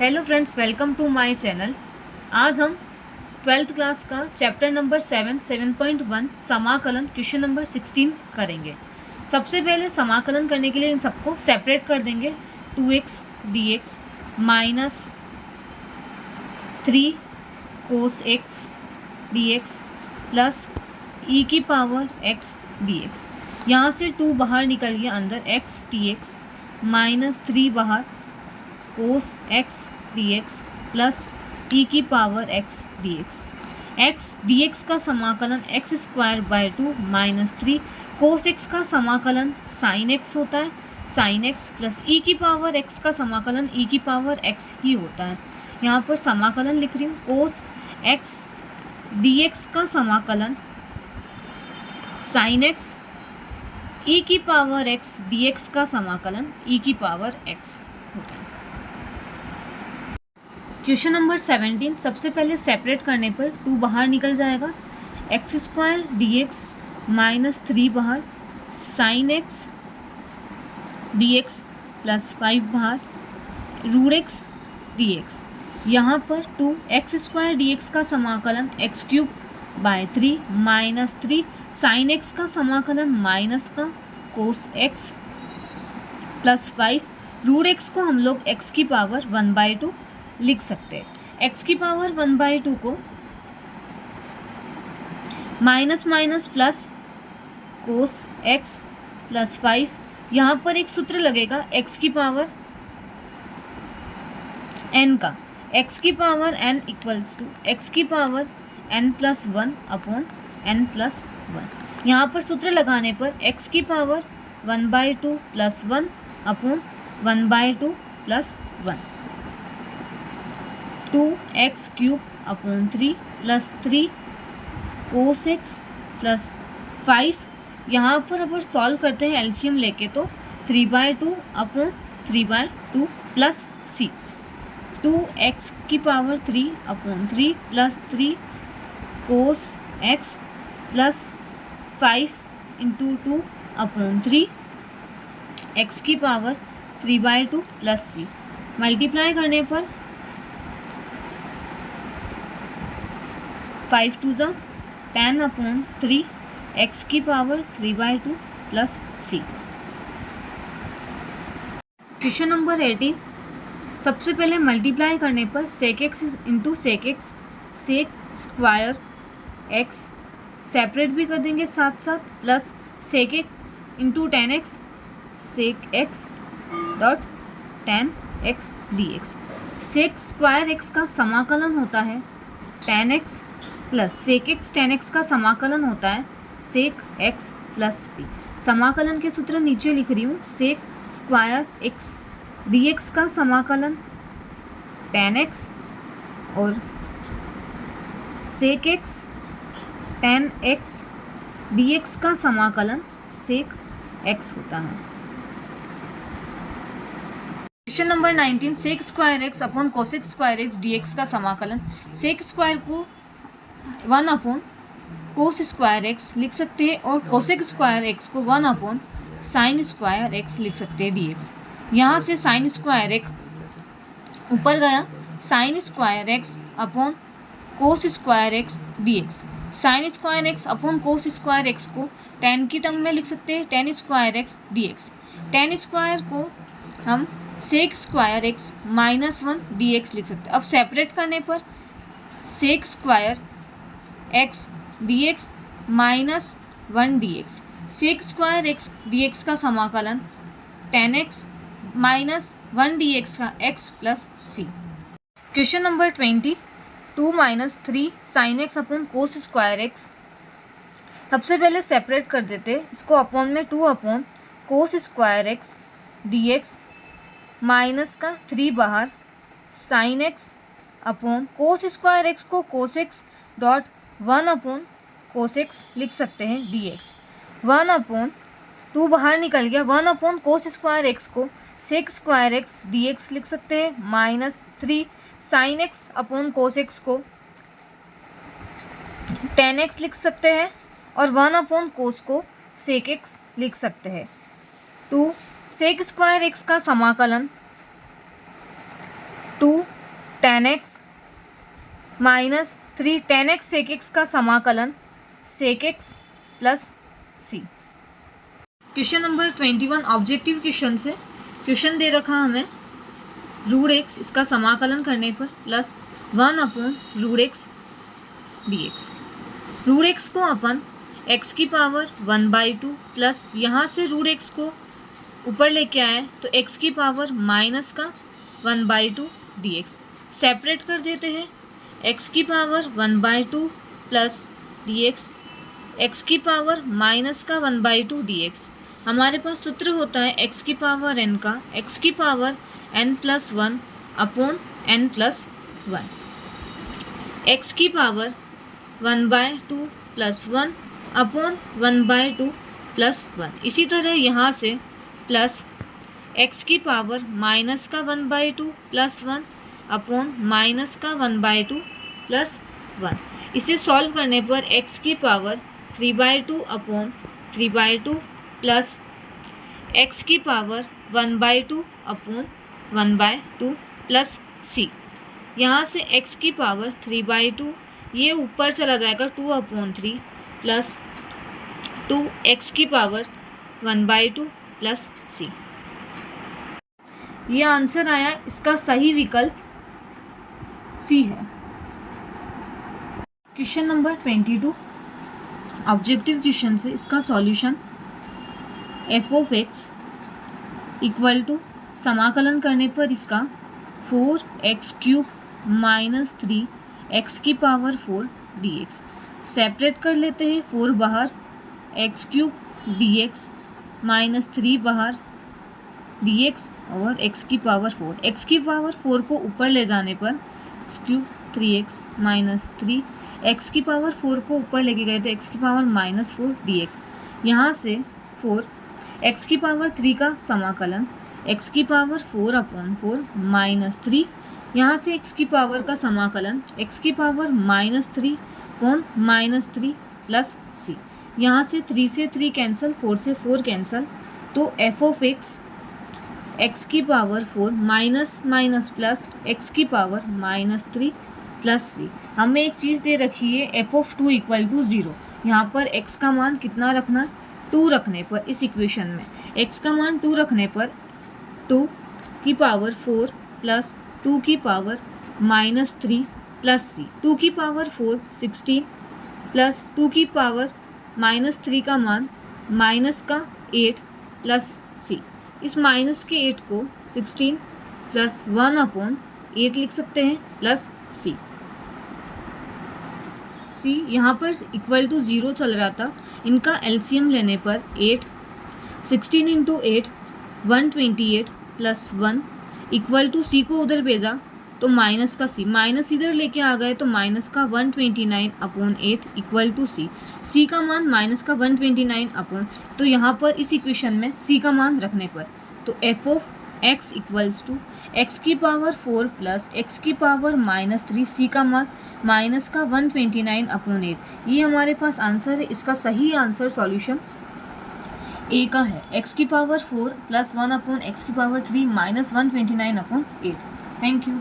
Hello friends, welcome to my channel. आज हम 12th class का चैप्टर नंबर 7.1 समाकलन क्वेश्चन नंबर 16 करेंगे। सबसे पहले समाकलन करने के लिए इन सबको सेपरेट कर देंगे। 2x dx minus 3 cos x dx plus e की पावर x dx। यहाँ से 2 बाहर निकल गया, अंदर x dx माइनस 3 बाहर cos x dx plus e की power x dx। x dx का समाकलन x square by 2 minus 3 cos x का समाकलन sin x होता है, sin x प्लस e की पावर x का समाकलन e की पावर x ही होता है। यहाँ पर समाकलन लिख रही हूँ, cos x dx का समाकलन sin x, e की पावर x dx का समाकलन e की पावर x होता है। क्वेश्चन नंबर 17 सबसे पहले सेपरेट करने पर 2 बाहर निकल जाएगा, x square D x minus 3 बाहर sine x d x plus 5 बाहर रूट एक्स डी एक्स। यहाँ पर 2 एक्स स्क्वायर डी एक्स का समाकलन X cube by 3 minus 3 sine X का समाकलन माइनस का cos X plus 5 root X को हम लोग एक्स की पावर 1/2 लिख सकते हैं। x की पावर 1/2 को minus minus plus cos x plus 5, यहाँ पर एक सूत्र लगेगा x की पावर n का, x की power n equals to x की power n plus 1 upon n plus 1। यहाँ पर सूत्र लगाने पर x की power 1/2 plus 1 upon 1/2 plus 1, 2x cube upon 3 plus 3 cos X plus 5। यहाँ पर अगर सॉल्व करते हैं एलसीएम लेके तो 3/2 अपॉन 3/2 प्लस c, 2x की power 3 upon 3 plus 3 cos x plus 5 into 2 upon 3 x की पावर 3/2 प्लस c। मल्टीप्लाई करने पर 5 2 जा 10 अपॉन 3 x की power 3/2 plus c। Question number 18 सबसे पहले मल्टीप्लाई करने पर sec x into sec x, sec square x separate भी कर देंगे साथ साथ, plus sec x into tan x, sec x dot ten x d x. Sec square x का समाकलन होता है tan x plus sec x tan x का समाकलन होता है सेक एक्स प्लस सी। समाकलन के सूत्र नीचे लिख रही हूँ, sec square x d x का समाकलन टेन एक्स और sec x tan x d x का समाकलन सेक एक्स होता है। Question number 19 sec square x upon cosec square x d x का समाकलन, सेक स्क्वायर को 1 अपॉन कोस स्क्वायर एक्स लिख सकते हैं और कोसेक स्क्वायर एक्स को 1 अपॉन साइन स्क्वायर एक्स लिख सकते हैं डी एक्स। यहाँ से साइन स्क्वायर एक्स ऊपर गया, sine square x upon cos square x d x. Sine square x upon cos square x को टेन की टर्म में लिख सकते हैं, tan square x d x. Tan square को हम sec square x minus 1 d x लिख सकते हैं। अब सेपरेट करने पर sec square x d x minus 1 d x, sec square x d x का समाकलन tan x minus 1 d x का x plus c. Question number 20 2 minus 3 sine x upon cos square x. सबसे पहले separate कर देते, इसको upon में 2 upon cos square x d x minus का 3 बाहर sine x upon cos square x को cos x dot 1 upon cos x लिख सकते हैं डी एक्स। 1 अपॉन 2 बाहर निकल गया, 1 अपॉन कोस स्क्वायर एक्स को sec square x d x लिख सकते हैं, minus 3 sine x upon cos x को टेन एक्स लिख सकते हैं और 1 अपॉन कोस को सेक एक्स लिख सकते हैं। 2 सेक स्क्वायर एक्स का समाकलन 2 tan x minus 3 tan x sec x का समाकलन sec x plus c। Question number 21 objective question से क्वेश्चन दे रखा हमें रूट एक्स, इसका समाकलन करने पर plus 1/√x dx। Root X को अपन x की पावर 1/2 प्लस यहाँ से रूट एक्स को ऊपर लेके आए तो x की पावर माइनस का 1/2 dx। सेपरेट कर देते हैं, x की पावर 1/2 प्लस dx, x की पावर माइनस का 1/2 dx। हमारे पास सूत्र होता है x की पावर n का x की power n+1 upon n+1, x की पावर 1/2 प्लस 1 अपॉन 1/2 प्लस 1। इसी तरह यहाँ से प्लस x की पावर माइनस का 1/2 प्लस 1 अपॉन माइनस का 1/2 प्लस 1। इसे सॉल्व करने पर x की पावर 3/2 अपॉन 3/2 प्लस x की पावर 1/2 अपॉन 1/2 प्लस c। यहाँ से x की पावर 3/2 ये ऊपर चला जाएगा 2/3 प्लस 2x की पावर 1/2 प्लस c। ये आंसर आया, इसका सही विकल्प सी है। क्वेश्चन नंबर 22 ऑब्जेक्टिव क्वेश्चन से इसका सॉल्यूशन f(x) इक्वल टू समाकलन करने पर इसका 4x³ माइनस 3x की पावर 4 dx। सेपरेट कर लेते हैं, 4 बाहर, x³ dx माइनस 3 बाहर dx और x की पावर 4। x की पावर 4 को ऊपर ले जाने पर x³ 3x माइनस 3, x की पावर 4 को ऊपर लेके गए तो x की पावर माइनस 4 dx। यहाँ से 4 x की पावर 3 का समाकलन x की पावर 4/4 माइनस 3, यहाँ से x की पावर का समाकलन x की power minus 3 upon minus 3 plus c। यहाँ से 3 से 3 कैंसिल, 4 से 4 कैंसिल, तो f(x) x की power 4 minus minus plus x की पावर माइनस 3 प्लस c। हमें एक चीज़ दे रखी है f(2) इक्वल टू 0। यहाँ पर x का मान कितना रखना, 2 रखने पर, इस इक्वेशन में x का मान 2 रखने पर 2 की पावर 4 प्लस 2 की पावर माइनस 3 प्लस c। 2 की पावर 4 16 प्लस 2 की पावर माइनस 3 का मान माइनस का 8 प्लस c। इस माइनस के 8 को 16 प्लस 1/8 लिख सकते हैं प्लस c। c यहाँ पर इक्वल टू 0 चल रहा था, इनका एलसीएम लेने पर 8 16 into 8 128 plus 1 equal to c को उधर भेजा तो माइनस का c, माइनस इधर लेके आ गए तो माइनस का 129/8 इक्वल टू c। c का मान माइनस का 129 तो यहाँ पर इस इक्वेशन में c का मान रखने पर तो f(x) इक्वल्स टू x की पावर 4 प्लस x की पावर माइनस 3, c का मान माइनस का 129/8। ये हमारे पास आंसर है। इसका सही आंसर सॉल्यूशन ए का है, x की पावर 4 प्लस 1/x की पावर 3 माइनस 129/8। Thank you.